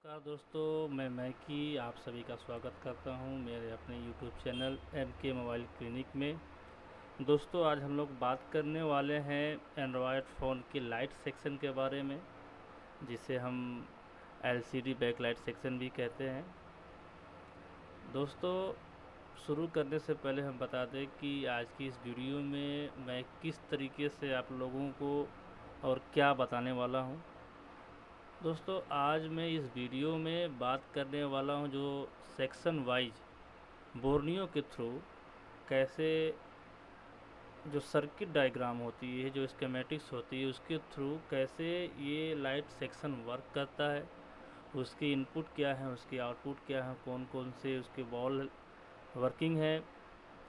नमस्कार दोस्तों, मैं मैकी आप सभी का स्वागत करता हूं मेरे अपने यूट्यूब चैनल एम के मोबाइल क्लिनिक में। दोस्तों, आज हम लोग बात करने वाले हैं एंड्रॉयड फ़ोन के लाइट सेक्शन के बारे में, जिसे हम एलसीडी बैकलाइट सेक्शन भी कहते हैं। दोस्तों, शुरू करने से पहले हम बता दें कि आज की इस वीडियो में मैं किस तरीके से आप लोगों को और क्या बताने वाला हूं। दोस्तों, आज मैं इस वीडियो में बात करने वाला हूं जो सेक्शन वाइज बोर्नियो के थ्रू कैसे जो सर्किट डायग्राम होती है, जो स्कीमेटिक्स होती है, उसके थ्रू कैसे ये लाइट सेक्शन वर्क करता है, उसकी इनपुट क्या है, उसकी आउटपुट क्या है, कौन कौन से उसके बॉल वर्किंग है,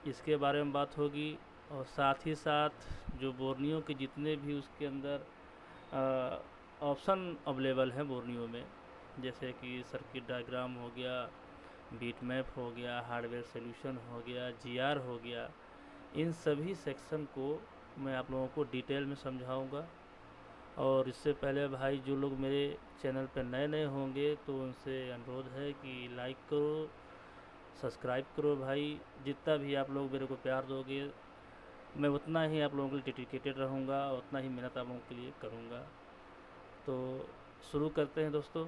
इसके बारे में बात होगी। और साथ ही साथ जो बोर्नियो के जितने भी उसके अंदर ऑप्शन अवेलेबल हैं बोर्नियो में, जैसे कि सर्किट डायग्राम हो गया, बीट मैप हो गया, हार्डवेयर सॉल्यूशन हो गया, जीआर हो गया, इन सभी सेक्शन को मैं आप लोगों को डिटेल में समझाऊंगा। और इससे पहले भाई जो लोग मेरे चैनल पर नए नए होंगे तो उनसे अनुरोध है कि लाइक करो, सब्सक्राइब करो। भाई जितना भी आप लोग मेरे को प्यार दोगे, मैं उतना ही आप लोगों के लिए डेडिकेटेड रहूँगा, उतना ही मेहनत आप लोगों के लिए करूँगा। तो शुरू करते हैं दोस्तों।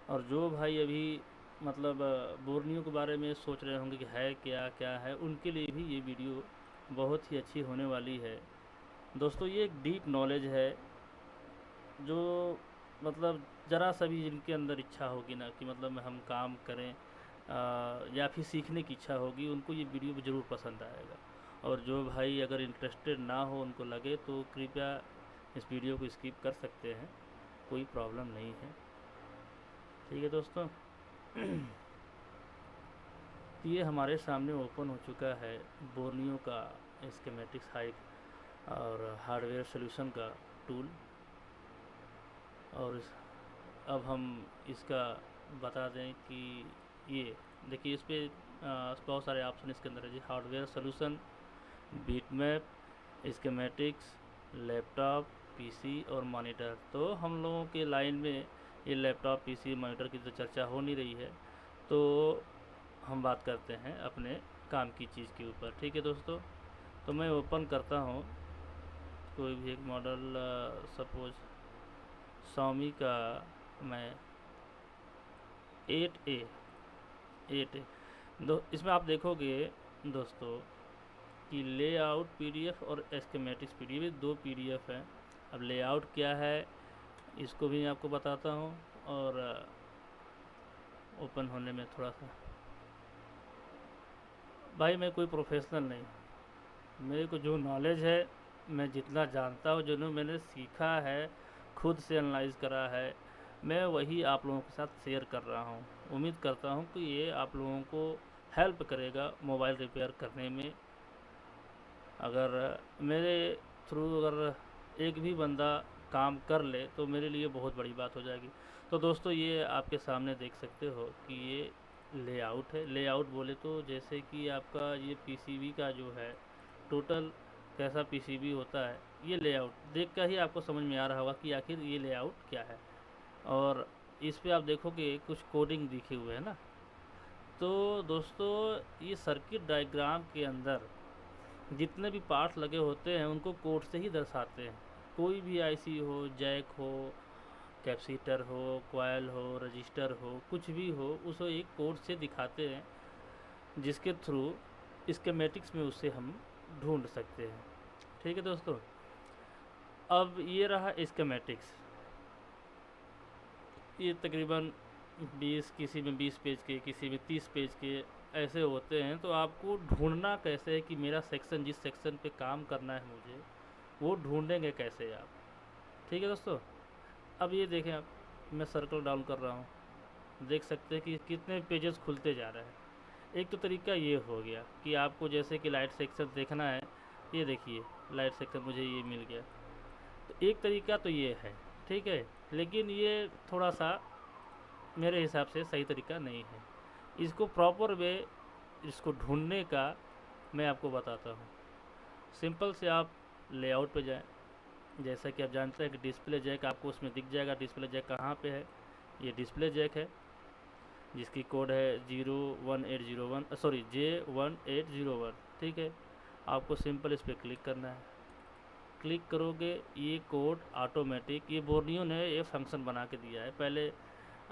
और जो भाई अभी मतलब बोर्नियो के बारे में सोच रहे होंगे कि है क्या क्या है, उनके लिए भी ये वीडियो बहुत ही अच्छी होने वाली है। दोस्तों, ये एक डीप नॉलेज है जो मतलब ज़रा सा भी जिनके अंदर इच्छा होगी ना कि मतलब हम काम करें या फिर सीखने की इच्छा होगी, उनको ये वीडियो ज़रूर पसंद आएगा। और जो भाई अगर इंटरेस्टेड ना हो, उनको लगे, तो कृपया इस वीडियो को स्किप कर सकते हैं, कोई प्रॉब्लम नहीं है। ठीक है दोस्तों। तो ये हमारे सामने ओपन हो चुका है बोर्नियो का स्कीमेटिक्स हाइक और हार्डवेयर सॉल्यूशन का टूल। और अब हम इसका बता दें कि ये देखिए, इस पर बहुत सारे ऑप्शन इसके अंदर है जी। Hardware solution, beat map, schematics, laptop, PC और मॉनिटर। तो हम लोगों के लाइन में ये लैपटॉप, पीसी, मॉनिटर की तो चर्चा हो नहीं रही है, तो हम बात करते हैं अपने काम की चीज़ के ऊपर। ठीक है दोस्तों, तो मैं ओपन करता हूँ कोई भी एक मॉडल, सपोज Xiaomi का मैं 8A इसमें आप देखोगे दोस्तों कि लेआउट पीडीएफ और स्कीमेटिक्स पीडीएफ, ये दो पीडीएफ हैं। अब लेआउट क्या है इसको भी आपको बताता हूँ, और ओपन होने में थोड़ा सा, भाई मैं कोई प्रोफेशनल नहीं, मेरे को जो नॉलेज है, मैं जितना जानता हूँ, जो मैंने सीखा है, खुद से एनालाइज करा है, मैं वही आप लोगों के साथ शेयर कर रहा हूँ। उम्मीद करता हूँ कि ये आप लोगों को हेल्प करेगा मोबाइल रिपेयर करने में। अगर मेरे थ्रू अगर एक भी बंदा काम कर ले तो मेरे लिए बहुत बड़ी बात हो जाएगी। तो दोस्तों, ये आपके सामने देख सकते हो कि ये लेआउट है। लेआउट बोले तो जैसे कि आपका ये पीसीबी का जो है टोटल कैसा पीसीबी होता है, ये लेआउट देख कर ही आपको समझ में आ रहा होगा कि आखिर ये लेआउट क्या है। और इस पे आप देखोगे कुछ कोडिंग दिखे हुए है ना। तो दोस्तों, ये सर्किट डायग्राम के अंदर जितने भी पार्ट्स लगे होते हैं उनको कोड से ही दर्शाते हैं। कोई भी आईसी हो, जैक हो, कैपेसिटर हो, कॉइल हो, रजिस्टर हो, कुछ भी हो, उसको एक कोड से दिखाते हैं, जिसके थ्रू स्कीमेटिक्स में उसे हम ढूंढ सकते हैं। ठीक है दोस्तों, अब ये रहा स्कीमेटिक्स। ये तकरीबन 20, किसी में 20 पेज के, किसी में 30 पेज के ऐसे होते हैं। तो आपको ढूंढना कैसे है कि मेरा सेक्शन, जिस सेक्शन पे काम करना है मुझे, वो ढूंढेंगे कैसे आप। ठीक है दोस्तों, अब ये देखें आप, मैं सर्कल डाउन कर रहा हूँ, देख सकते हैं कि कितने पेजेस खुलते जा रहे हैं। एक तो तरीका ये हो गया कि आपको जैसे कि लाइट सेक्शन देखना है, ये देखिए लाइट सेक्शन मुझे ये मिल गया। तो एक तरीका तो ये है, ठीक है, लेकिन ये थोड़ा सा मेरे हिसाब से सही तरीका नहीं है। इसको प्रॉपर वे, इसको ढूंढने का मैं आपको बताता हूँ। सिंपल से आप लेआउट पे जाएं, जैसा कि आप जानते हैं कि डिस्प्ले जैक आपको उसमें दिख जाएगा। डिस्प्ले जैक कहाँ पे है, ये डिस्प्ले जैक है जिसकी कोड है 01801, सॉरी J1801। ठीक है, आपको सिंपल इस पर क्लिक करना है। क्लिक करोगे ये कोड ऑटोमेटिक, ये बोर्नियो ने ये फंक्शन बना के दिया है। पहले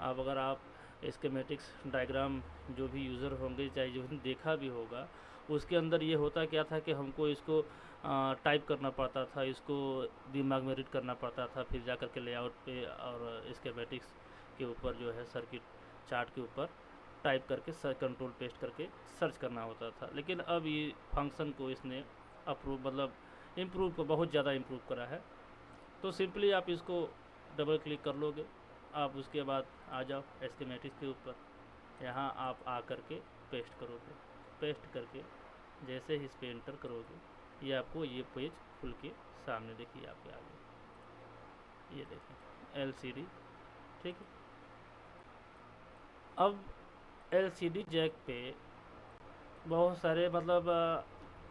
अगर आप स्कीमेटिक्स डायग्राम जो भी यूज़र होंगे चाहे जो देखा भी होगा, उसके अंदर ये होता क्या था कि हमको इसको टाइप करना पड़ता था, इसको दिमाग में रीड करना पड़ता था, फिर जा कर के लेआउट पे और स्कीमेटिक्स के ऊपर जो है सर्किट चार्ट के ऊपर टाइप करके कंट्रोल पेस्ट करके सर्च करना होता था। लेकिन अब ये फंक्शन को इसने अप्रूव मतलब इम्प्रूव को बहुत ज़्यादा इम्प्रूव करा है। तो सिंपली आप इसको डबल क्लिक कर लोगे, आप उसके बाद आ जाओ स्कीमेटिक्स के ऊपर, यहाँ आप आ कर के पेस्ट करोगे। पेस्ट करके जैसे ही इस पर एंटर करोगे ये आपको ये पेज खुल के सामने देखिए आपके आगे, ये देखें LCD। ठीक है, अब LCD जैक पे बहुत सारे मतलब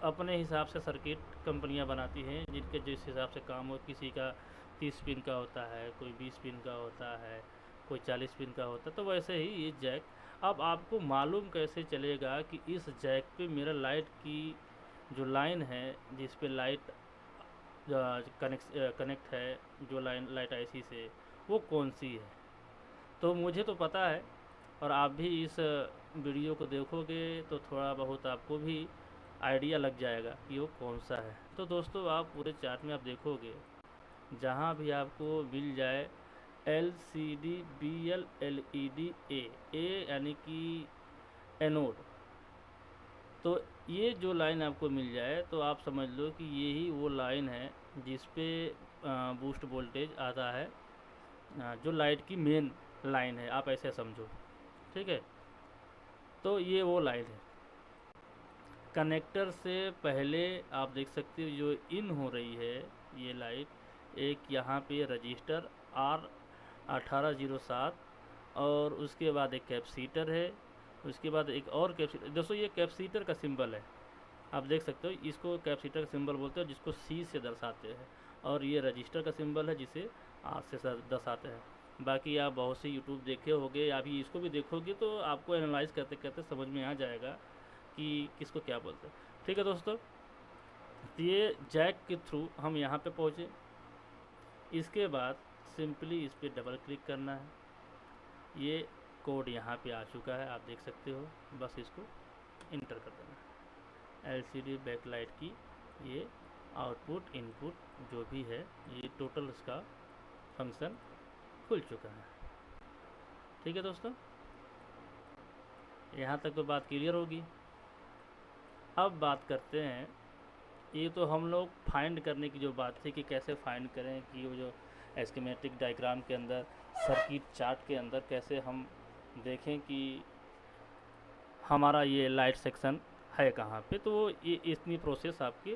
अपने हिसाब से सर्किट कंपनियां बनाती हैं, जिनके जिस हिसाब से काम हो। किसी का 30 पिन का होता है, कोई 20 पिन का होता है, कोई 40 पिन का होता है। तो वैसे ही ये जैक, अब आपको मालूम कैसे चलेगा कि इस जैक पे मेरा लाइट की जो लाइन है, जिस पे लाइट कनेक्ट है, जो लाइट IC से, वो कौन सी है। तो मुझे तो पता है, और आप भी इस वीडियो को देखोगे तो थोड़ा बहुत आपको भी आइडिया लग जाएगा कि वो कौन सा है। तो दोस्तों आप पूरे चार्ट में आप देखोगे, जहाँ भी आपको मिल जाए LCD BL LED A यानी कि एनोड, तो ये जो लाइन आपको मिल जाए तो आप समझ लो कि ये ही वो लाइन है जिस पे बूस्ट वोल्टेज आता है, जो लाइट की मेन लाइन है, आप ऐसे समझो। ठीक है, तो ये वो लाइन है। कनेक्टर से पहले आप देख सकते हो जो इन हो रही है ये लाइट, एक यहाँ पे रजिस्टर R1807, और उसके बाद एक कैपेसिटर है, उसके बाद एक और कैपेसिटर। दोस्तों ये कैपेसिटर का सिंबल है, आप देख सकते हो, इसको कैपेसिटर का सिंबल बोलते हैं, जिसको C से दर्शाते हैं। और ये रजिस्टर का सिंबल है जिसे R से दर्शाते हैं। बाकी आप बहुत से यूट्यूब देखे होंगे, अभी इसको भी देखोगे तो आपको एनालाइज करते करते समझ में आ जाएगा कि किसको क्या बोलते हैं। ठीक है दोस्तों, तो ये जैक के थ्रू हम यहाँ पे पहुँचे। इसके बाद सिंपली इस पर डबल क्लिक करना है। ये कोड यहाँ पे आ चुका है, आप देख सकते हो, बस इसको इंटर कर देना है। LCD बैकलाइट की ये आउटपुट इनपुट जो भी है, ये टोटल इसका फंक्शन खुल चुका है। ठीक है दोस्तों, यहाँ तक तो बात क्लियर होगी। अब बात करते हैं, ये तो हम लोग फाइंड करने की जो बात थी कि कैसे फाइंड करें, कि वो जो स्कीमेटिक डायग्राम के अंदर सर्किट चार्ट के अंदर कैसे हम देखें कि हमारा ये लाइट सेक्शन है कहाँ पे। तो ये इतनी प्रोसेस आपकी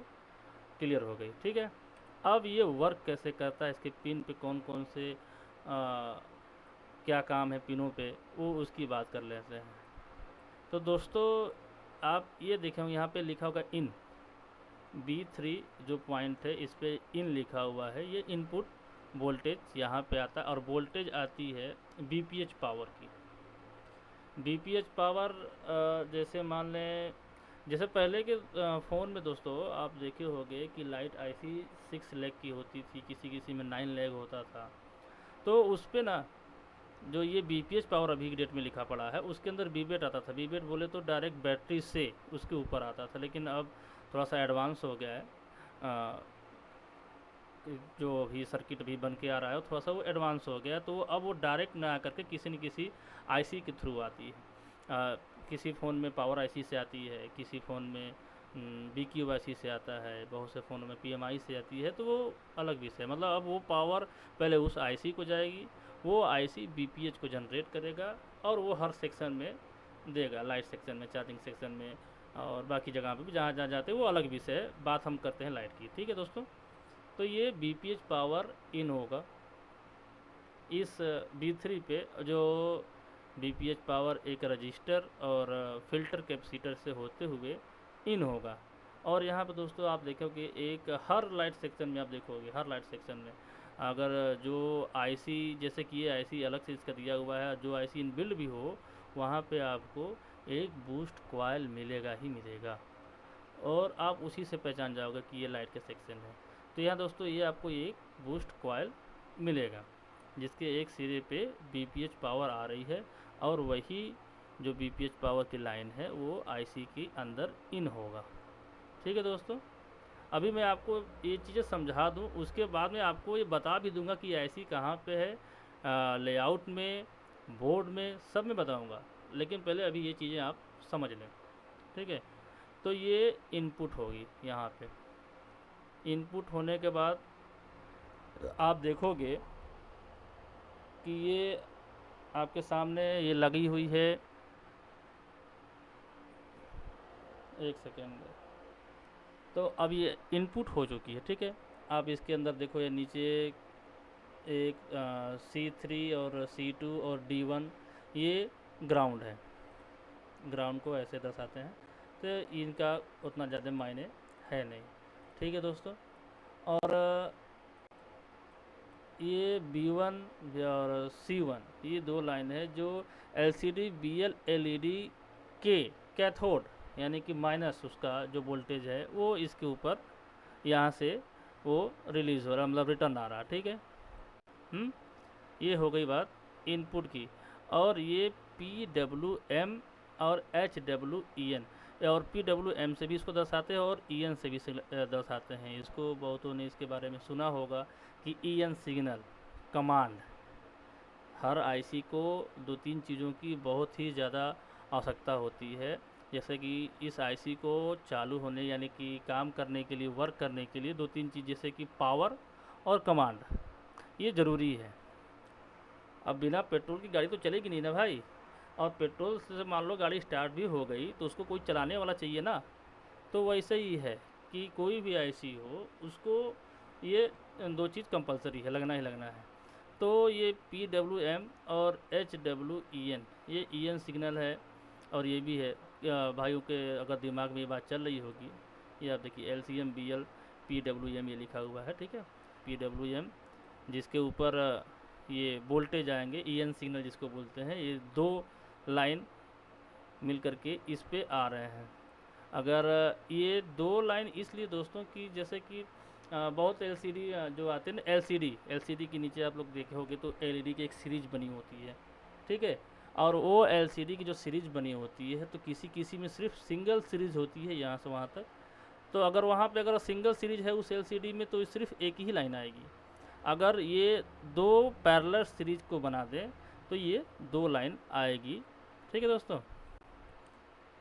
क्लियर हो गई। ठीक है, अब ये वर्क कैसे करता है, इसके पिन पे कौन कौन से क्या काम है पिनों पे, वो उसकी बात कर लेते हैं। तो दोस्तों आप ये देखें, यहाँ पे लिखा होगा इन B3 जो पॉइंट है, इस पे इन लिखा हुआ है। ये इनपुट वोल्टेज यहाँ पे आता है, और वोल्टेज आती है BPH पावर की। BPH पावर जैसे मान लें, जैसे पहले के फ़ोन में दोस्तों आप देखे होंगे कि लाइट IC 6 लेग की होती थी, किसी किसी में 9 लेग होता था। तो उस पर ना जो ये BPH पावर अभी की डेट में लिखा पड़ा है, उसके अंदर बीबेट आता था। बीबेट बोले तो डायरेक्ट बैटरी से उसके ऊपर आता था, लेकिन अब थोड़ा सा एडवांस हो गया है। जो अभी सर्किट भी बन के आ रहा है थोड़ा सा वो एडवांस हो गया, तो अब वो डायरेक्ट ना आकर के किसी न किसी IC के थ्रू आती है। किसी फ़ोन में पावर IC से आती है, किसी फ़ोन में BQIC से आता है, बहुत से फ़ोनों में PMI से आती है। तो वो अलग विषय, मतलब अब वो पावर पहले उस IC को जाएगी, वो IC BPH को जनरेट करेगा, और वो हर सेक्शन में देगा, लाइट सेक्शन में, चार्जिंग सेक्शन में, और बाकी जगह पे भी जहाँ जहाँ जाते हैं वो अलग विषय है। बात हम करते हैं लाइट की। ठीक है दोस्तों, तो ये BPH पावर इन होगा इस B3 पे। जो BPH पावर एक रजिस्टर और फिल्टर कैपेसिटर से होते हुए इन होगा, और यहाँ पे दोस्तों आप देखोगे एक हर लाइट सेक्शन में, आप देखोगे हर लाइट सेक्शन में अगर जो आईसी, जैसे कि ये आईसी अलग से इसका दिया हुआ है, जो आईसी इनबिल्ड भी हो, वहाँ पे आपको एक बूस्ट कॉइल मिलेगा ही मिलेगा, और आप उसी से पहचान जाओगे कि ये लाइट का सेक्शन है। तो यहाँ दोस्तों ये आपको एक बूस्ट कॉइल मिलेगा जिसके एक सिरे पे बीपीएच पावर आ रही है, और वही जो बीपीएच पावर की लाइन है वो आईसी के अंदर इन होगा। ठीक है दोस्तों, अभी मैं आपको ये चीज़ें समझा दूं, उसके बाद में आपको ये बता भी दूंगा कि आईसी कहाँ पे है, लेआउट में, बोर्ड में, सब में बताऊंगा, लेकिन पहले अभी ये चीज़ें आप समझ लें। ठीक है, तो ये इनपुट होगी, यहाँ पे इनपुट होने के बाद आप देखोगे कि ये आपके सामने ये लगी हुई है, एक सेकेंड। तो अब ये इनपुट हो चुकी है। ठीक है, आप इसके अंदर देखो, ये नीचे एक C3 और C2 और D1 ये ग्राउंड है, ग्राउंड को ऐसे दर्शाते हैं, तो इनका उतना ज़्यादा मायने है नहीं। ठीक है दोस्तों, और ये B1 और C1 ये दो लाइन है जो LCD BL LED के कैथोड यानी कि माइनस उसका जो वोल्टेज है वो इसके ऊपर यहाँ से वो रिलीज़ हो रहा है, मतलब रिटर्न आ रहा है। ठीक है, ये हो गई बात इनपुट की। और ये PWM और HWEN, और PWM से भी इसको दर्शाते हैं और EN से भी दर्शाते हैं इसको। बहुतों ने इसके बारे में सुना होगा कि EN सिग्नल कमांड। हर आईसी को दो तीन चीज़ों की बहुत ही ज़्यादा आवश्यकता होती है, जैसे कि इस आईसी को चालू होने यानी कि काम करने के लिए, वर्क करने के लिए दो तीन चीज़, जैसे कि पावर और कमांड, ये ज़रूरी है। अब बिना पेट्रोल की गाड़ी तो चलेगी नहीं ना भाई, और पेट्रोल से मान लो गाड़ी स्टार्ट भी हो गई तो उसको कोई चलाने वाला चाहिए ना। तो वैसे ही है कि कोई भी आईसी हो उसको ये दो चीज़ कंपलसरी है, लगना ही लगना है। तो ये PWM और HWEN, ये EN सिग्नल है, और ये भी है भाइयों के अगर दिमाग में ये बात चल रही होगी, ये आप देखिए LCM BL PWM ये लिखा हुआ है। ठीक है, PWM जिसके ऊपर ये वोल्टेज आएंगे, EN सिग्नल जिसको बोलते हैं, ये दो लाइन मिल करके इस पे आ रहे हैं। अगर ये दो लाइन इसलिए दोस्तों कि जैसे कि बहुत LCD जो आते हैं ना, LCD के नीचे आप लोग देखे होंगे तो LED की एक सीरीज बनी होती है। ठीक है, और वो LCD की जो सीरीज बनी होती है तो किसी किसी में सिर्फ सिंगल सीरीज होती है यहाँ से वहाँ तक। तो अगर वहाँ पे अगर सिंगल सीरीज है उस LCD में तो सिर्फ एक ही लाइन आएगी। अगर ये दो पैरेलल सीरीज को बना दें तो ये दो लाइन आएगी। ठीक है दोस्तों,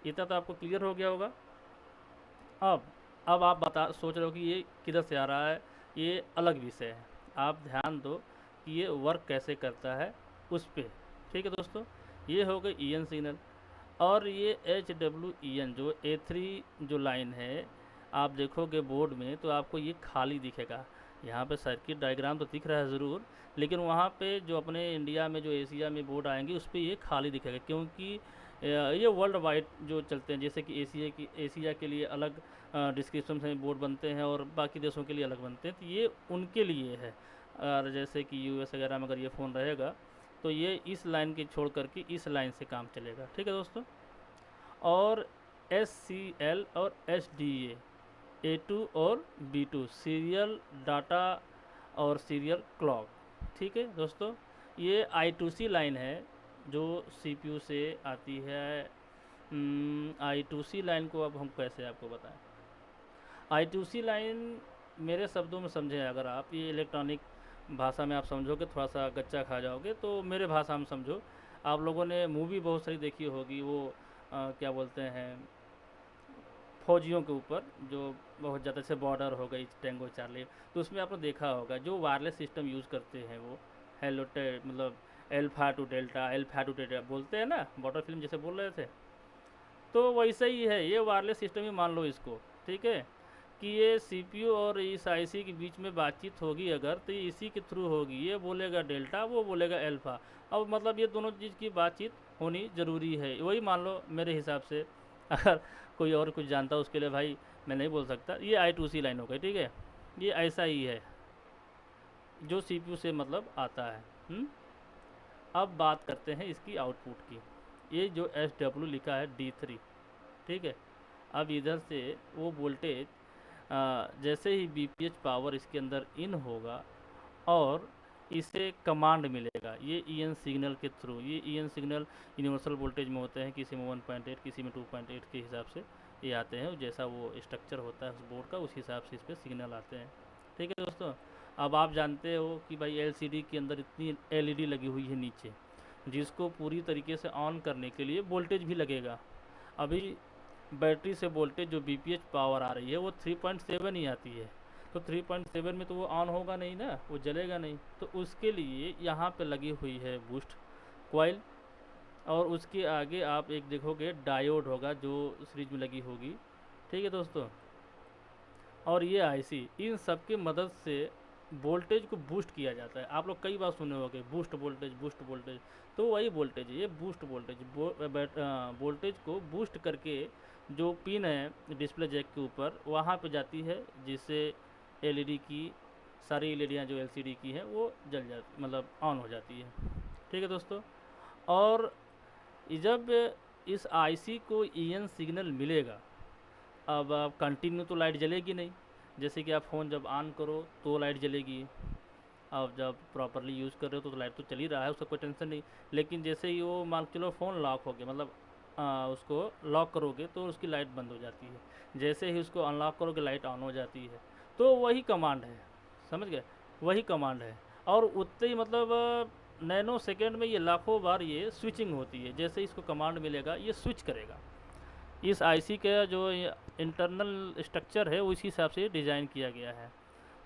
इतना तो आपको क्लियर हो गया होगा। अब आप सोच रहे हो कि ये किधर से आ रहा है, ये अलग विषय है। आप ध्यान दो कि ये वर्क कैसे करता है उस पर। ठीक है दोस्तों, ये हो गई EN सिग्नल। और ये HWEN जो A3 जो लाइन है, आप देखोगे बोर्ड में तो आपको ये खाली दिखेगा। यहाँ पे सर्किट डायग्राम तो दिख रहा है ज़रूर, लेकिन वहाँ पे जो अपने इंडिया में जो एशिया में बोर्ड आएंगे उस पर ये खाली दिखेगा, क्योंकि ये वर्ल्ड वाइड जो चलते हैं, जैसे कि एशिया के लिए अलग डिस्क्रिप्शन में बोर्ड बनते हैं और बाकी देशों के लिए अलग बनते हैं, तो ये उनके लिए है। और जैसे कि US वगैरह में अगर ये फ़ोन रहेगा तो ये इस लाइन के छोड़ करके इस लाइन से काम चलेगा। ठीक है दोस्तों, और SCL और SDA A2 और B2 सीरियल डाटा और सीरियल क्लॉक। ठीक है दोस्तों, ये I2C लाइन है जो CPU से आती है। I2C लाइन को अब हम कैसे आपको बताएं। I2C लाइन मेरे शब्दों में समझें अगर आप, ये इलेक्ट्रॉनिक भाषा में आप समझोगे थोड़ा सा गच्चा खा जाओगे, तो मेरे भाषा में समझो। आप लोगों ने मूवी बहुत सारी देखी होगी, वो क्या बोलते हैं, फौजियों के ऊपर जो बहुत ज़्यादा से बॉर्डर हो गई, टेंगो चार्ली, तो उसमें आपने देखा होगा जो वायरलेस सिस्टम यूज़ करते हैं वो हेलो मतलब अल्फा टू डेल्टा बोलते हैं ना, बॉर्डर फिल्म जैसे बोल रहे थे, तो वैसे ही है ये वायरलेस सिस्टम ही मान लो इसको। ठीक है, कि ये CPU और इस IC के बीच में बातचीत होगी अगर, तो ये इसी के थ्रू होगी। ये बोलेगा डेल्टा, वो बोलेगा अल्फ़ा। अब मतलब ये दोनों चीज़ की बातचीत होनी ज़रूरी है, वही मान लो मेरे हिसाब से। अगर कोई और कुछ जानता है उसके लिए भाई मैं नहीं बोल सकता, ये I2C लाइन हो गई, ठीक है। ये ऐसा ही है जो CPU से मतलब आता है। अब बात करते हैं इसकी आउटपुट की। ये जो SW लिखा है D3, ठीक है। अब इधर से वो वोल्टेज जैसे ही BPH पावर इसके अंदर इन होगा और इसे कमांड मिलेगा, ये EN सिग्नल के थ्रू। ये EN सिग्नल यूनिवर्सल वोल्टेज में होते हैं, किसी में 1.8 किसी में 2.8 के हिसाब से ये आते हैं। जैसा वो स्ट्रक्चर होता है उस बोर्ड का, उस हिसाब से इस पर सिग्नल आते हैं, ठीक है दोस्तों। अब आप जानते हो कि भाई LCD के अंदर इतनी LED लगी हुई है नीचे, जिसको पूरी तरीके से ऑन करने के लिए वोल्टेज भी लगेगा। अभी बैटरी से वोल्टेज जो BPH पावर आ रही है वो 3.7 ही आती है, तो 3.7 में तो वो ऑन होगा नहीं ना, वो जलेगा नहीं। तो उसके लिए यहाँ पे लगी हुई है बूस्ट कॉइल, और उसके आगे आप एक देखोगे डायोड होगा जो सीरीज में लगी होगी, ठीक है दोस्तों। और ये IC इन सब की मदद से वोल्टेज को बूस्ट किया जाता है। आप लोग कई बार सुने होंगे बूस्ट वोल्टेज, बूस्ट वोल्टेज, तो वही वोल्टेज है ये बूस्ट वोल्टेज। वोल्टेज को बूस्ट करके जो पिन है डिस्प्ले जैक के ऊपर वहाँ पे जाती है, जिससे LED की सारी LEDयाँ जो LCD की हैं वो जल जाती, मतलब ऑन हो जाती है, ठीक है दोस्तों। और जब इस IC को EN सिग्नल मिलेगा, अब आप कंटिन्यू तो लाइट जलेगी नहीं, जैसे कि आप फ़ोन जब ऑन करो तो लाइट जलेगी, आप जब प्रॉपरली यूज़ कर रहे हो तो लाइट तो चल ही रहा है, उसका कोई टेंशन नहीं। लेकिन जैसे ही वो मान के चलो फ़ोन लॉक हो गया, मतलब उसको लॉक करोगे तो उसकी लाइट बंद हो जाती है, जैसे ही उसको अनलॉक करोगे लाइट ऑन हो जाती है। तो वही कमांड है, समझ गए, वही कमांड है। और उतने ही मतलब नैनो सेकेंड में ये लाखों बार ये स्विचिंग होती है। जैसे इसको कमांड मिलेगा ये स्विच करेगा। इस IC का जो इंटरनल स्ट्रक्चर है उसी हिसाब से डिज़ाइन किया गया है।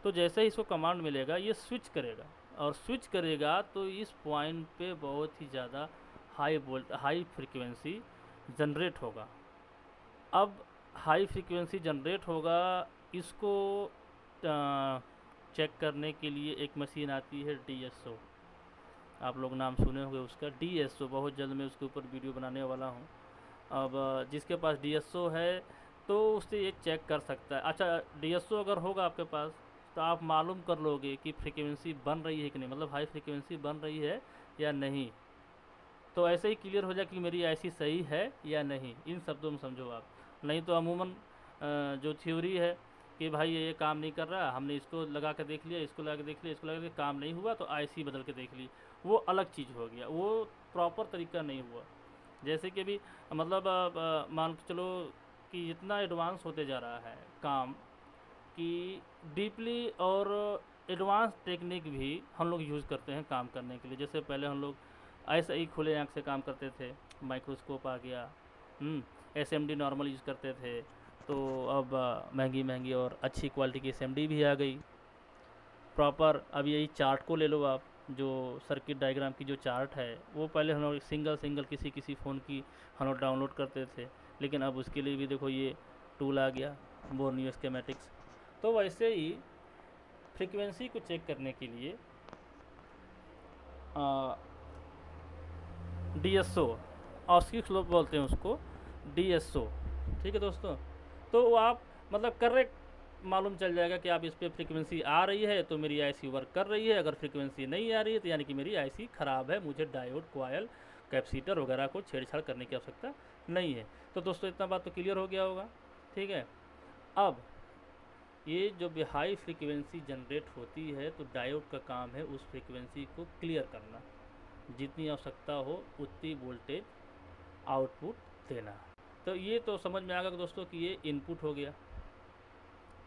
तो जैसे ही इसको कमांड मिलेगा ये स्विच करेगा, और स्विच करेगा तो इस पॉइंट पे बहुत ही ज़्यादा हाई फ्रीक्वेंसी जनरेट होगा। अब हाई फ्रीक्वेंसी जनरेट होगा, इसको चेक करने के लिए एक मशीन आती है DSO, आप लोग नाम सुने होंगे उसका, DSO। बहुत जल्द मैं उसके ऊपर वीडियो बनाने वाला हूँ। अब जिसके पास DSO है तो उससे ये चेक कर सकता है। अच्छा, DSO अगर होगा आपके पास तो आप मालूम कर लोगे कि फ्रीक्वेंसी बन रही है कि नहीं, मतलब हाई फ्रीक्वेंसी बन रही है या नहीं। तो ऐसे ही क्लियर हो जाए कि मेरी IC सही है या नहीं, इन शब्दों में समझो आप। नहीं तो अमूमन जो थ्योरी है कि भाई ये काम नहीं कर रहा, हमने इसको लगा के देख लिया, इसको लगा के देख लिया, इसको लगा के काम नहीं हुआ तो IC बदल के देख ली, वो अलग चीज़ हो गया, वो प्रॉपर तरीका नहीं हुआ। जैसे कि अभी मतलब मान के चलो कि इतना एडवांस होते जा रहा है काम कि डीपली और एडवांस टेक्निक भी हम लोग यूज़ करते हैं काम करने के लिए। जैसे पहले हम लोग ऐसे ही खुले आँख से काम करते थे, माइक्रोस्कोप आ गया, SMD नॉर्मल यूज़ करते थे, तो अब महंगी महंगी और अच्छी क्वालिटी की SMD भी आ गई प्रॉपर। अब यही चार्ट को ले लो आप, जो सर्किट डायग्राम की जो चार्ट है वो पहले हम लोग सिंगल सिंगल किसी फ़ोन की हम लोग डाउनलोड करते थे, लेकिन अब उसके लिए भी देखो ये टूल आ गया, बोर्नियो स्कीमेटिक्स। तो वैसे ही फ्रीक्वेंसी को चेक करने के लिए DSO, ऑस्किक स्लोप बोलते हैं उसको, DSO, ठीक है दोस्तों। तो वो आप मतलब करेक्ट मालूम चल जाएगा कि आप इस पर फ्रीक्वेंसी आ रही है तो मेरी IC वर्क कर रही है, अगर फ्रीक्वेंसी नहीं आ रही है तो यानी कि मेरी IC ख़राब है, मुझे डायोड, कॉयल, कैपेसिटर वगैरह को छेड़छाड़ करने की आवश्यकता नहीं है। तो दोस्तों इतना बात तो क्लियर हो गया होगा, ठीक है। अब ये जो भी हाई फ्रीक्वेंसी जनरेट होती है तो डायोड का काम है उस फ्रीक्वेंसी को क्लियर करना, जितनी आवश्यकता हो उतनी वोल्टेज आउटपुट देना। तो ये तो समझ में आ गया दोस्तों कि ये इनपुट हो गया,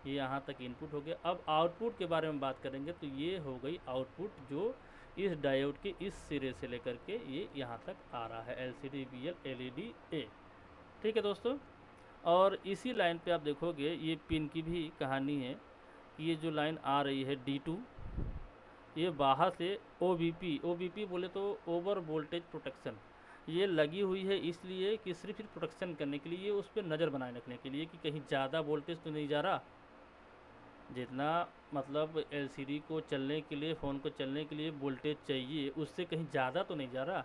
ये यहाँ तक इनपुट हो गया। अब आउटपुट के बारे में बात करेंगे तो ये हो गई आउटपुट जो इस डायोड के इस सिरे से लेकर के ये यहाँ तक आ रहा है, LCD, BL, LED, A, ठीक है दोस्तों। और इसी लाइन पे आप देखोगे ये पिन की भी कहानी है कि ये जो लाइन आ रही है D2, ये बाहर से OBP बोले तो ओवर वोल्टेज प्रोटेक्शन, ये लगी हुई है इसलिए कि सिर्फ प्रोटेक्शन करने के लिए, उस पर नज़र बनाए रखने के लिए कि कहीं ज़्यादा वोल्टेज तो नहीं जा रहा, जितना मतलब LCD को चलने के लिए, फ़ोन को चलने के लिए वोल्टेज चाहिए उससे कहीं ज़्यादा तो नहीं जा रहा।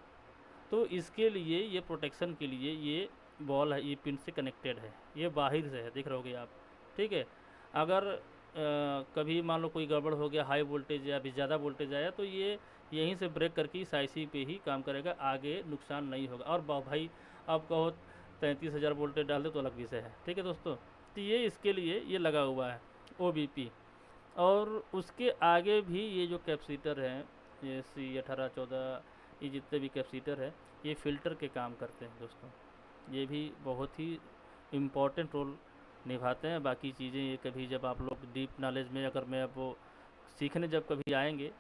तो इसके लिए ये प्रोटेक्शन के लिए ये बॉल है, ये पिन से कनेक्टेड है, ये बाहर से है, देख रहे होगे आप, ठीक है। अगर कभी मान लो कोई गड़बड़ हो गया, हाई वोल्टेज या अभी ज़्यादा वोल्टेज आया, तो ये यहीं से ब्रेक करके इस आईसी पे ही काम करेगा, आगे नुकसान नहीं होगा। और भाई आप कहो 33,000 वोल्टेज डाल दे तो अलग विषय है, ठीक है दोस्तों। तो ये इसके लिए ये लगा हुआ है OBP। और उसके आगे भी ये जो कैपेसिटर हैं, ये C1814, ये जितने भी कैपेसिटर है, ये फ़िल्टर के काम करते हैं दोस्तों। ये भी बहुत ही इम्पोर्टेंट रोल निभाते हैं। बाकी चीज़ें ये कभी जब आप लोग डीप नॉलेज में, अगर मैं अब वो सीखने जब कभी आएंगे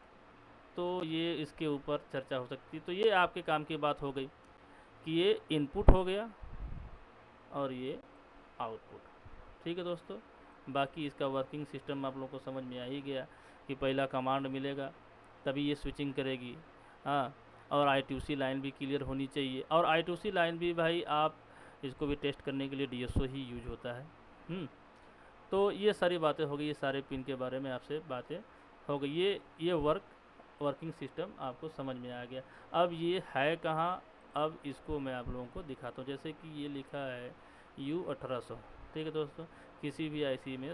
तो ये इसके ऊपर चर्चा हो सकती है। तो ये आपके काम की बात हो गई कि ये इनपुट हो गया और ये आउटपुट, ठीक है दोस्तों। बाकी इसका वर्किंग सिस्टम आप लोगों को समझ में आ ही गया कि पहला कमांड मिलेगा तभी ये स्विचिंग करेगी, हाँ। और I2C लाइन भी क्लियर होनी चाहिए। और I2C लाइन भी भाई आप इसको भी टेस्ट करने के लिए DSO ही यूज होता है। तो ये सारी बातें हो गई, ये सारे पिन के बारे में आपसे बातें हो गई। ये वर्किंग सिस्टम आपको समझ में आ गया। अब ये है कहाँ, अब इसको मैं आप लोगों को दिखाता हूँ। जैसे कि ये लिखा है U1800, ठीक है दोस्तों। किसी भी आईसी में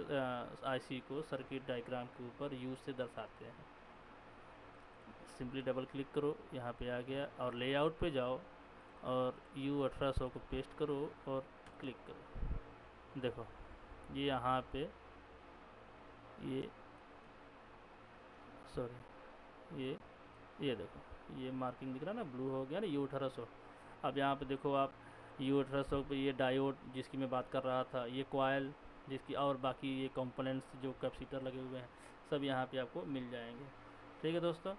आईसी को सर्किट डायग्राम के ऊपर U से दर्शाते हैं। सिंपली डबल क्लिक करो, यहाँ पे आ गया, और लेआउट पे जाओ और U1800 को पेस्ट करो और क्लिक करो। देखो ये यहाँ पे ये सॉरी ये देखो ये मार्किंग दिख रहा है ना, ब्लू हो गया ना U1800। अब यहाँ पे देखो आप U1800 पे ये डायोड जिसकी मैं बात कर रहा था, ये कॉयल जिसकी, और बाकी ये कंपोनेंट्स जो कैपेसिटर लगे हुए हैं सब यहाँ पे आपको मिल जाएंगे, ठीक है दोस्तों।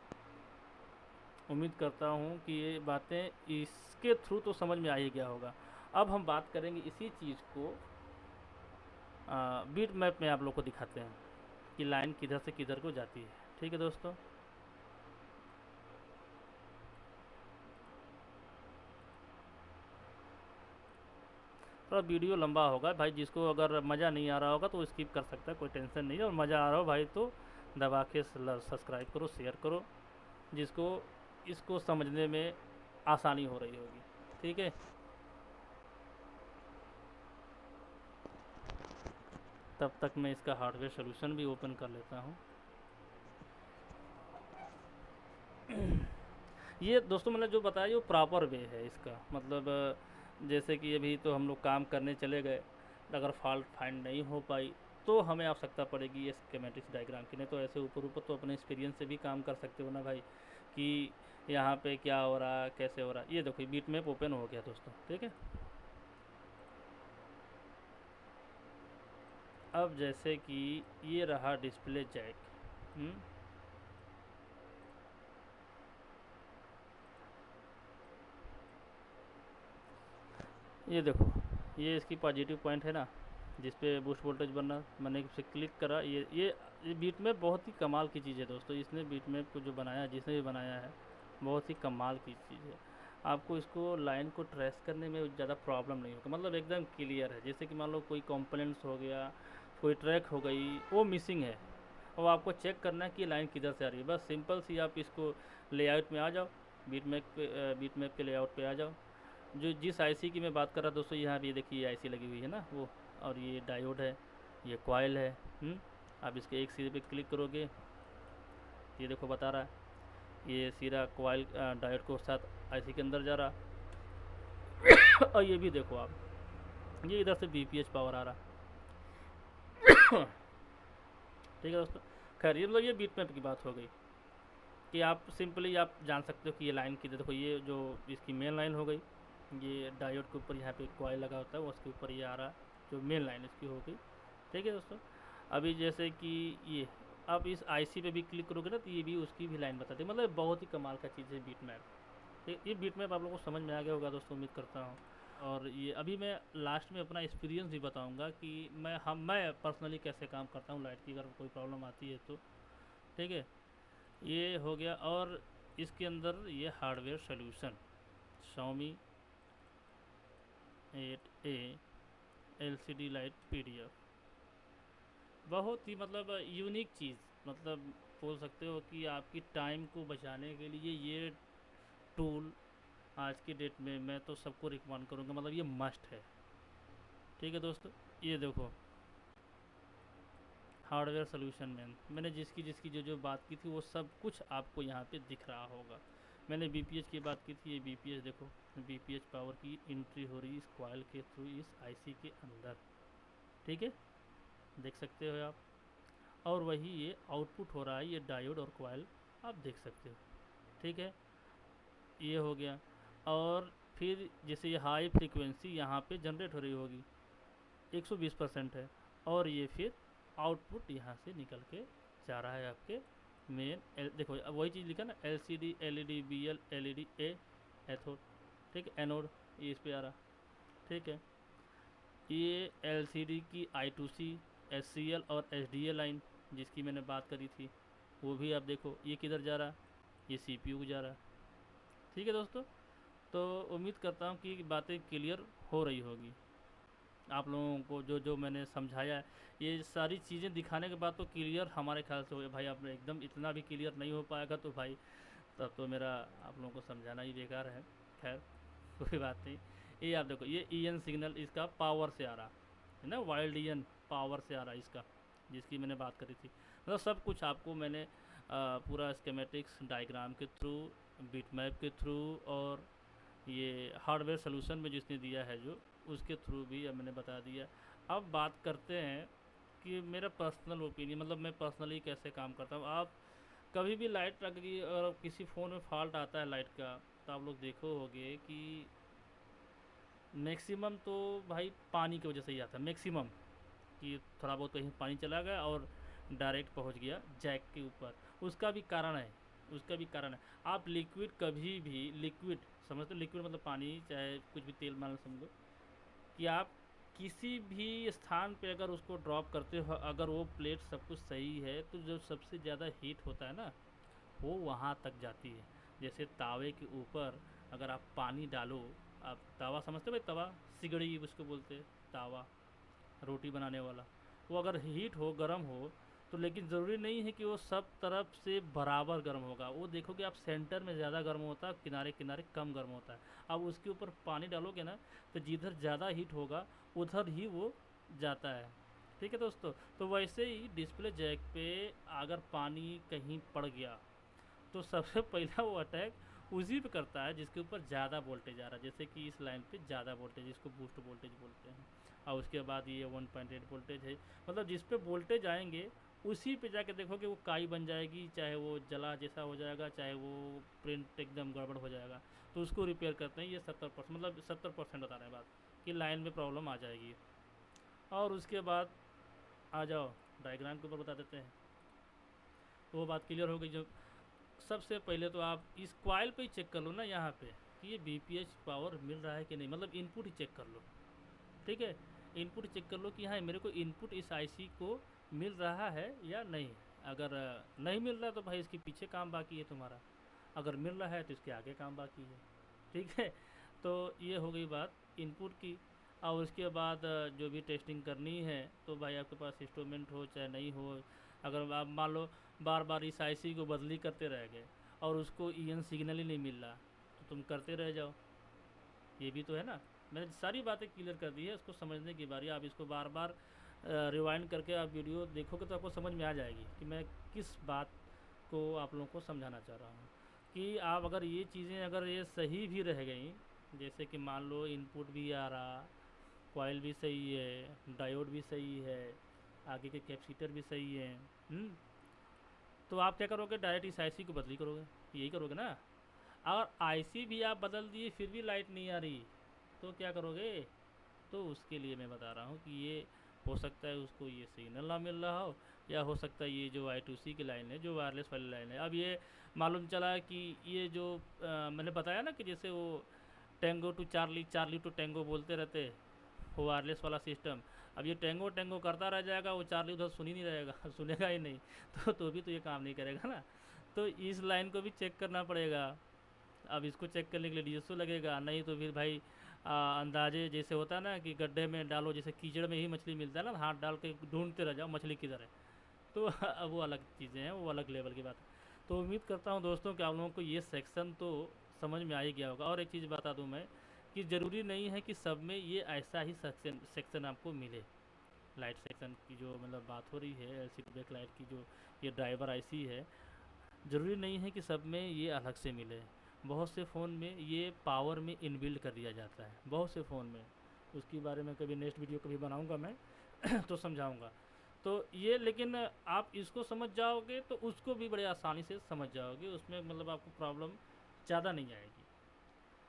उम्मीद करता हूँ कि ये बातें इसके थ्रू तो समझ में आ ही गया होगा। अब हम बात करेंगे इसी चीज़ को बीट मैप में आप लोग को दिखाते हैं कि लाइन किधर से किधर को जाती है, ठीक है दोस्तों। थोड़ा वीडियो लंबा होगा भाई, जिसको अगर मज़ा नहीं आ रहा होगा तो स्किप कर सकता है, कोई टेंशन नहीं है। और मज़ा आ रहा हो भाई तो दबा के सब्सक्राइब करो, शेयर करो, जिसको इसको समझने में आसानी हो रही होगी, ठीक है। तब तक मैं इसका हार्डवेयर सोल्यूशन भी ओपन कर लेता हूँ। ये दोस्तों मैंने जो बताया वो प्रॉपर वे है इसका, मतलब जैसे कि अभी तो हम लोग काम करने चले गए, अगर फॉल्ट फाइंड नहीं हो पाई तो हमें आवश्यकता पड़ेगी ये स्कीमेटिक्स डायग्राम की। नहीं तो ऐसे ऊपर ऊपर तो अपने एक्सपीरियंस से भी काम कर सकते हो ना भाई, कि यहाँ पे क्या हो रहा है, कैसे हो रहा है। ये देखो बीट मैप ओपन हो गया दोस्तों, ठीक है। अब जैसे कि ये रहा डिस्प्ले जैक, ये देखो ये इसकी पॉजिटिव पॉइंट है ना, जिस पे बूस्ट वोल्टेज बनना, मैंने इसे क्लिक करा। ये बीट मैप बहुत ही कमाल की चीज़ है दोस्तों। इसने बीट मैप को जो बनाया, जिसने भी बनाया है, बहुत ही कमाल की चीज़ है। आपको इसको लाइन को ट्रेस करने में ज़्यादा प्रॉब्लम नहीं होगा, मतलब एकदम क्लियर है। जैसे कि मान लो कोई कंपोनेंट्स हो गया, कोई ट्रैक हो गई, वो मिसिंग है, और आपको चेक करना है कि लाइन किधर से आ रही है। बस सिंपल सी आप इसको लेआउट में आ जाओ, बीट मैप के लेआउट पे आ जाओ। जो जिस आईसी की मैं बात कर रहा दोस्तों, यहाँ भी देखिए आईसी लगी हुई है ना वो, और ये डायोड है, ये कॉइल है। आप इसके एक सिरे पे क्लिक करोगे, ये देखो बता रहा है ये सिरा कॉइल डायोड को साथ आईसी के अंदर जा रहा। और ये भी देखो आप, ये इधर से बीपीएच पावर आ रहा, ठीक है दोस्तों। खैर ये मतलब ये बीट मैप की बात हो गई कि आप सिंपली आप जान सकते हो कि ये लाइन की, देखो ये जो इसकी मेन लाइन हो गई, ये डायोड के ऊपर यहाँ पे कॉइल लगा होता है, उसके ऊपर ये आ रहा है, जो मेन लाइन इसकी हो गई, ठीक है दोस्तों। अभी जैसे कि ये आप इस आईसी पे भी क्लिक करोगे ना, तो ये भी उसकी भी लाइन बताती है। मतलब बहुत ही कमाल का चीज़ है बीट मैप। ये बीट मैप आप लोगों को समझ में आ गया होगा दोस्तों, उम्मीद करता हूँ। और ये अभी मैं लास्ट में अपना एक्सपीरियंस भी बताऊँगा कि मैं पर्सनली कैसे काम करता हूँ, लाइट की अगर कोई प्रॉब्लम आती है तो, ठीक है। ये हो गया। और इसके अंदर ये hardware solution Xiaomi 8A LCD light PDF, बहुत ही मतलब यूनिक चीज़, मतलब बोल सकते हो कि आपकी टाइम को बचाने के लिए ये टूल आज की डेट में मैं तो सबको रिकमेंड करूँगा, मतलब ये मस्ट है, ठीक है दोस्तों। ये देखो हार्डवेयर सोल्यूशन में मैंने जिसकी जिसकी जो जो बात की थी वो सब कुछ आपको यहाँ पे दिख रहा होगा। मैंने बीपीएच की बात की थी, ये बीपीएच देखो, बीपीएच पावर की एंट्री हो रही है इस कॉइल के थ्रू इस आईसी के अंदर, ठीक है, देख सकते हो आप। और वही ये आउटपुट हो रहा है, ये डायोड और कॉइल आप देख सकते हो, ठीक है, ये हो गया। और फिर जैसे ये हाई फ्रीक्वेंसी यहाँ पे जनरेट हो रही होगी, 120% है, और ये फिर आउटपुट यहाँ से निकल के जा रहा है आपके मेन देखो अब वही चीज़ लिखा ना, LCD LED BL LED ए एथोड, ठीक है, एनोड, ये इस पे आ रहा, ठीक है। ये LCD की I2C SCL और SDA लाइन जिसकी मैंने बात करी थी वो भी आप देखो, ये किधर जा रहा, ये CPU को जा रहा, ठीक है दोस्तों। तो उम्मीद करता हूँ कि बातें क्लियर हो रही होगी आप लोगों को, जो जो मैंने समझाया है ये सारी चीज़ें दिखाने के बाद तो क्लियर हमारे ख्याल से हो गया। भाई आप एकदम इतना भी क्लियर नहीं हो पाएगा तो भाई तब तो मेरा आप लोगों को समझाना ही बेकार है। खैर कोई बात नहीं। ये आप देखो, ये EN सिग्नल इसका पावर से आ रहा है ना, वाइल्ड EN पावर से आ रहा है इसका, जिसकी मैंने बात करी थी। मतलब सब कुछ आपको मैंने पूरा स्केमेटिक्स डायग्राम के थ्रू, बिटमैप के थ्रू, और ये हार्डवेयर सोल्यूशन में जिसने दिया है जो, उसके थ्रू भी अब मैंने बता दिया। अब बात करते हैं कि मेरा पर्सनल ओपिनियन, मतलब मैं पर्सनली कैसे काम करता हूँ। आप कभी भी लाइट लग गई और किसी फ़ोन में फॉल्ट आता है लाइट का, तो आप लोग देखो होगे कि मैक्सिमम तो भाई पानी की वजह से ही आता है, मैक्सिमम कि थोड़ा बहुत कहीं पानी चला गया और डायरेक्ट पहुंच गया जैक के ऊपर। उसका भी कारण है, उसका भी कारण है। आप लिक्विड कभी भी, लिक्विड समझते हो, लिक्विड मतलब पानी, चाहे कुछ भी तेल मान समझो, कि आप किसी भी स्थान पे अगर उसको ड्रॉप करते हो, अगर वो प्लेट सब कुछ सही है, तो जो सबसे ज़्यादा हीट होता है ना वो वहाँ तक जाती है। जैसे तावे के ऊपर अगर आप पानी डालो, आप तावा समझते हो भाई, तवा सिगड़ी उसको बोलते हैं, तावा रोटी बनाने वाला, वो अगर हीट हो, गर्म हो, तो लेकिन ज़रूरी नहीं है कि वो सब तरफ से बराबर गर्म होगा। वो देखोगे आप सेंटर में ज़्यादा गर्म होता है, किनारे किनारे कम गर्म होता है। अब उसके ऊपर पानी डालोगे ना, तो जिधर ज़्यादा हीट होगा उधर ही वो जाता है, ठीक है दोस्तों। तो वैसे ही डिस्प्ले जैक पे अगर पानी कहीं पड़ गया तो सबसे पहला वो अटैक उसी पे करता है जिसके ऊपर ज़्यादा वोल्टेज आ रहा है। जैसे कि इस लाइन पे ज़्यादा वोल्टेज, इसको बूस्ट वोल्टेज बोलते हैं। और उसके बाद ये 1.8 वोल्टेज है, मतलब जिस पे वोल्टेज आएंगे उसी पे जाके देखोगे वो काई बन जाएगी, चाहे वो जला जैसा हो जाएगा, चाहे वो प्रिंट एकदम गड़बड़ हो जाएगा। तो उसको रिपेयर करते हैं। ये 70%, मतलब 70% बता रहे हैं बात, कि लाइन में प्रॉब्लम आ जाएगी। और उसके बाद आ जाओ डायग्राम के ऊपर बता देते हैं, तो वो बात क्लियर हो गई। जो सबसे पहले तो आप इस कॉइल पे ही चेक कर लो ना, यहाँ पे कि ये बीपीएच पावर मिल रहा है कि नहीं, मतलब इनपुट ही चेक कर लो, ठीक है। इनपुट चेक कर लो कि हाँ मेरे को इनपुट इस आईसी को मिल रहा है या नहीं। अगर नहीं मिल रहा तो भाई इसके पीछे काम बाकी है तुम्हारा, अगर मिल रहा है तो इसके आगे काम बाकी है, ठीक है। तो ये हो गई बात इनपुट की। और उसके बाद जो भी टेस्टिंग करनी है, तो भाई आपके पास इंस्ट्रूमेंट हो चाहे नहीं हो, अगर आप मान लो बार बार इस आईसी को बदली करते रह गए और उसको ईएन सिग्नल ही नहीं मिल रहा, तो तुम करते रह जाओ, ये भी तो है ना। मैंने सारी बातें क्लियर कर दी है, उसको समझने की बारी। आप इसको बार बार रिवाइंड करके आप वीडियो देखोगे तो आपको समझ में आ जाएगी कि मैं किस बात को आप लोगों को समझाना चाह रहा हूँ। कि आप अगर ये चीज़ें अगर ये सही भी रह गई, जैसे कि मान लो इनपुट भी आ रहा, कॉइल भी सही है, डायोड भी सही है, आगे के कैपेसिटर भी सही है, तो आप क्या करोगे, डायरेक्ट इस आईसी को बदली करोगे, यही करोगे ना। अगर आईसी भी आप बदल दिए फिर भी लाइट नहीं आ रही तो क्या करोगे। तो उसके लिए मैं बता रहा हूँ कि ये हो सकता है उसको ये सिग्नल ना मिल रहा हो, या हो सकता है ये जो I2C की लाइन है, जो वायरलेस वाली लाइन है। अब ये मालूम चला कि ये जो मैंने बताया ना कि जैसे वो tango to Charlie, Charlie to tango बोलते रहते, वो वायरलेस वाला सिस्टम। अब ये टेंगो टेंगो करता रह जाएगा, वो चार्ली उधर सुन ही नहीं रहेगा सुनेगा ही नहीं, तो भी तो ये काम नहीं करेगा ना। तो इस लाइन को भी चेक करना पड़ेगा। अब इसको चेक करने के लिए डीएसओ लगेगा, नहीं तो फिर भाई अंदाजे जैसे होता है ना कि गड्ढे में डालो, जैसे कीचड़ में ही मछली मिलता है ना, हाथ डाल के ढूंढते रह जाओ मछली किधर है, तो वो अलग चीज़ें हैं, वो अलग लेवल की बात है। तो उम्मीद करता हूँ दोस्तों कि आप लोगों को ये सेक्शन तो समझ में आ ही गया होगा। और एक चीज़ बता दूँ मैं कि ज़रूरी नहीं है कि सब में ये ऐसा ही सेक्शन आपको मिले, लाइट सेक्शन की जो मतलब बात हो रही है, एलसीडी बैक लाइट की जो ये ड्राइवर आईसी है, ज़रूरी नहीं है कि सब में ये अलग से मिले। बहुत से फ़ोन में ये पावर में इनबिल्ट कर दिया जाता है, बहुत से फ़ोन में। उसके बारे में कभी नेक्स्ट वीडियो कभी बनाऊंगा मैं तो समझाऊंगा। तो ये लेकिन आप इसको समझ जाओगे तो उसको भी बड़े आसानी से समझ जाओगे, उसमें मतलब आपको प्रॉब्लम ज़्यादा नहीं आएगी।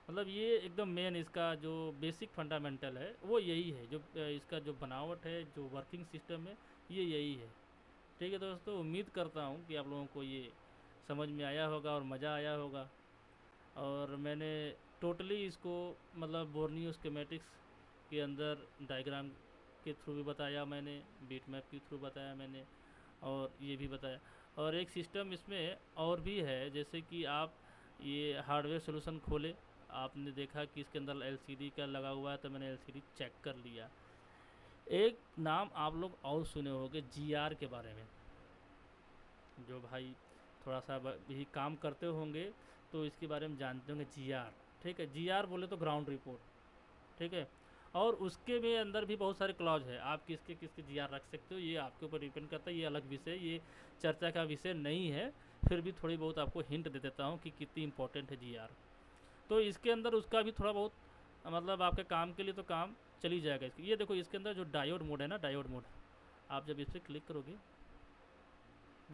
मतलब ये एकदम मेन इसका जो बेसिक फंडामेंटल है वो यही है, जो इसका जो बनावट है, जो वर्किंग सिस्टम है, ये यही है। ठीक है दोस्तों, उम्मीद करता हूँ कि आप लोगों को ये समझ में आया होगा और मज़ा आया होगा। और मैंने टोटली इसको मतलब बोर्नियो स्कीमेटिक्स के अंदर डायग्राम के थ्रू भी बताया मैंने, बीट मैप के थ्रू बताया मैंने, और ये भी बताया। और एक सिस्टम इसमें और भी है, जैसे कि आप ये हार्डवेयर सॉल्यूशन खोले, आपने देखा कि इसके अंदर एलसीडी का लगा हुआ है, तो मैंने एलसीडी चेक कर लिया। एक नाम आप लोग और सुने होंगे जीआर के बारे में, जो भाई थोड़ा सा भी काम करते होंगे तो इसके बारे में जानते होंगे, जीआर। ठीक है, जीआर बोले तो ग्राउंड रिपोर्ट। ठीक है, और उसके में अंदर भी बहुत सारे क्लॉज है, आप किसके किसके जीआर रख सकते हो, ये आपके ऊपर डिपेंड करता है। ये अलग विषय, ये चर्चा का विषय नहीं है, फिर भी थोड़ी बहुत आपको हिंट दे देता हूँ कि कितनी इंपॉर्टेंट है जीआर। तो इसके अंदर उसका भी थोड़ा बहुत मतलब आपके काम के लिए तो काम चली जाएगा। इसकी ये देखो, इसके अंदर जो डायोड मोड है ना, डायोड मोड, आप जब इस पर क्लिक करोगे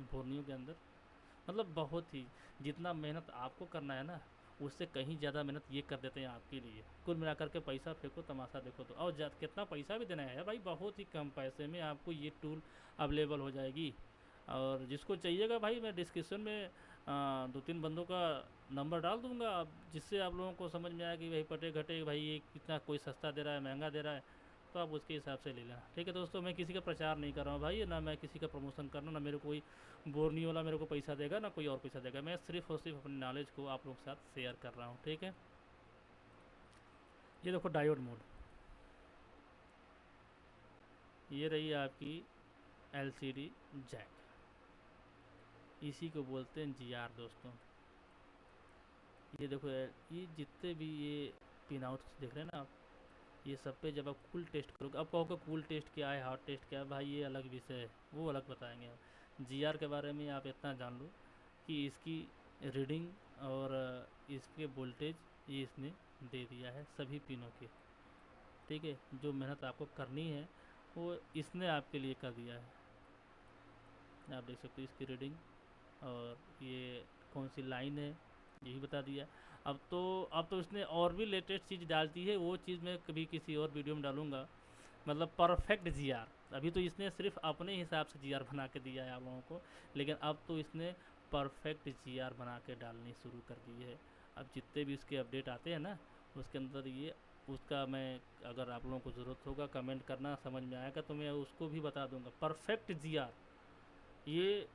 बोर्नियो के अंदर, मतलब बहुत ही, जितना मेहनत आपको करना है ना, उससे कहीं ज़्यादा मेहनत ये कर देते हैं आपके लिए। कुल मिलाकर के पैसा फेंको तमाशा देखो तो, और कितना पैसा भी देना है भाई, बहुत ही कम पैसे में आपको ये टूल अवेलेबल हो जाएगी। और जिसको चाहिएगा भाई, मैं डिस्क्रिप्शन में 2-3 बंदों का नंबर डाल दूंगा, जिससे आप लोगों को समझ में आया कि भाई पटे घटे भाई ये कितना कोई सस्ता दे रहा है, महंगा दे रहा है, तो आप उसके हिसाब से ले लेना। ठीक है दोस्तों, मैं किसी का प्रचार नहीं कर रहा हूँ भाई, ना मैं किसी का प्रमोशन कर रहा हूँ, ना मेरे कोई बोर्नी वाला मेरे को पैसा देगा, ना कोई और पैसा देगा। मैं सिर्फ और सिर्फ अपनी नॉलेज को आप लोगों के साथ शेयर कर रहा हूँ। ठीक है, ये देखो डायोड मोड, ये रही आपकी एलसीडी जैक, इसी को बोलते हैं जीआर दोस्तों। ये देखो ये जितने भी ये पिन आउट देख रहे हैं ना आप, ये सब पे जब आप कूल टेस्ट करोगे, आप कहोगे कूल टेस्ट क्या है, हार्ड टेस्ट क्या है, भाई ये अलग विषय है, वो अलग बताएंगे हम। जीआर के बारे में आप इतना जान लो कि इसकी रीडिंग और इसके वोल्टेज ये इसने दे दिया है सभी पिनों के। ठीक है, जो मेहनत आपको करनी है वो इसने आपके लिए कर दिया है। आप देख सकते हो इसकी रीडिंग, और ये कौन सी लाइन है यही बता दिया। अब तो इसने और भी लेटेस्ट चीज़ डालती है, वो चीज़ मैं कभी किसी और वीडियो में डालूंगा। मतलब परफेक्ट जीआर, अभी तो इसने सिर्फ अपने हिसाब से जीआर बना के दिया है आप लोगों को, लेकिन अब तो इसने परफेक्ट जीआर बना के डालनी शुरू कर दी है। अब जितने भी इसके अपडेट आते हैं ना, उसके अंदर ये उसका मैं, अगर आप लोगों को ज़रूरत होगा कमेंट करना, समझ में आएगा तो मैं उसको भी बता दूंगा। परफेक्ट जीआर, ये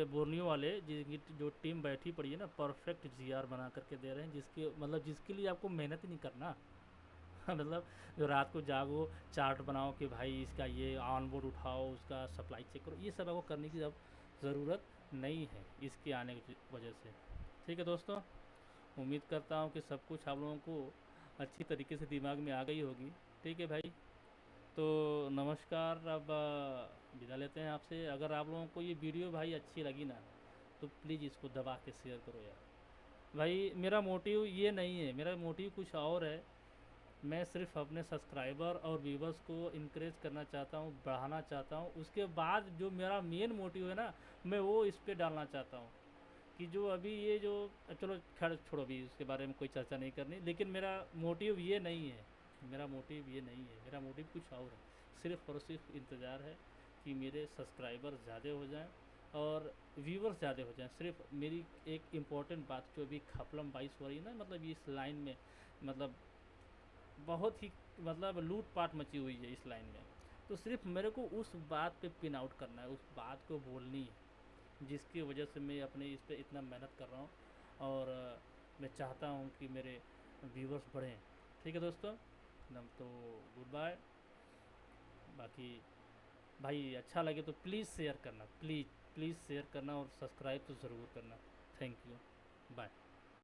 बोर्नियो वाले जिनकी जो टीम बैठी पड़ी है ना, परफेक्ट जीआर बना करके दे रहे हैं, जिसके मतलब जिसके लिए आपको मेहनत ही नहीं करना। मतलब जो रात को जागो, चार्ट बनाओ कि भाई इसका ये ऑन बोर्ड उठाओ, उसका सप्लाई चेक करो, ये सब आपको करने की अब ज़रूरत नहीं है इसके आने की वजह से। ठीक है दोस्तों, उम्मीद करता हूँ कि सब कुछ आप लोगों को अच्छी तरीके से दिमाग में आ गई होगी। ठीक है भाई, तो नमस्कार, अब विदा लेते हैं आपसे। अगर आप लोगों को ये वीडियो भाई अच्छी लगी ना, तो प्लीज़ इसको दबा के शेयर करो यार। भाई मेरा मोटिव ये नहीं है, मेरा मोटिव कुछ और है। मैं सिर्फ अपने सब्सक्राइबर और व्यूवर्स को इनक्रेज करना चाहता हूँ, बढ़ाना चाहता हूँ। उसके बाद जो मेरा मेन मोटिव है ना, मैं वो इस पर डालना चाहता हूँ कि जो अभी ये जो, चलो खैर छोड़ो, अभी उसके बारे में कोई चर्चा नहीं करनी, लेकिन मेरा मोटिव ये नहीं है, मेरा मोटिव ये नहीं है, मेरा मोटिव कुछ और है। सिर्फ और सिर्फ इंतज़ार है कि मेरे सब्सक्राइबर ज़्यादा हो जाएं और व्यूवर्स ज़्यादा हो जाएं। सिर्फ मेरी एक इम्पॉर्टेंट बात, जो अभी खपलम 22 हो रही है ना, मतलब इस लाइन में मतलब बहुत ही मतलब लूट पाट मची हुई है इस लाइन में, तो सिर्फ मेरे को उस बात पे पिन आउट करना है, उस बात को बोलनी है, जिसकी वजह से मैं अपने इस पे इतना मेहनत कर रहा हूँ। और मैं चाहता हूँ कि मेरे व्यूवर्स बढ़ें। ठीक है दोस्तों, एकदम तो गुड बाय। बाकी भाई अच्छा लगे तो प्लीज़ शेयर करना, प्लीज़ प्लीज़ शेयर करना, और सब्सक्राइब तो ज़रूर करना। Thank you, bye.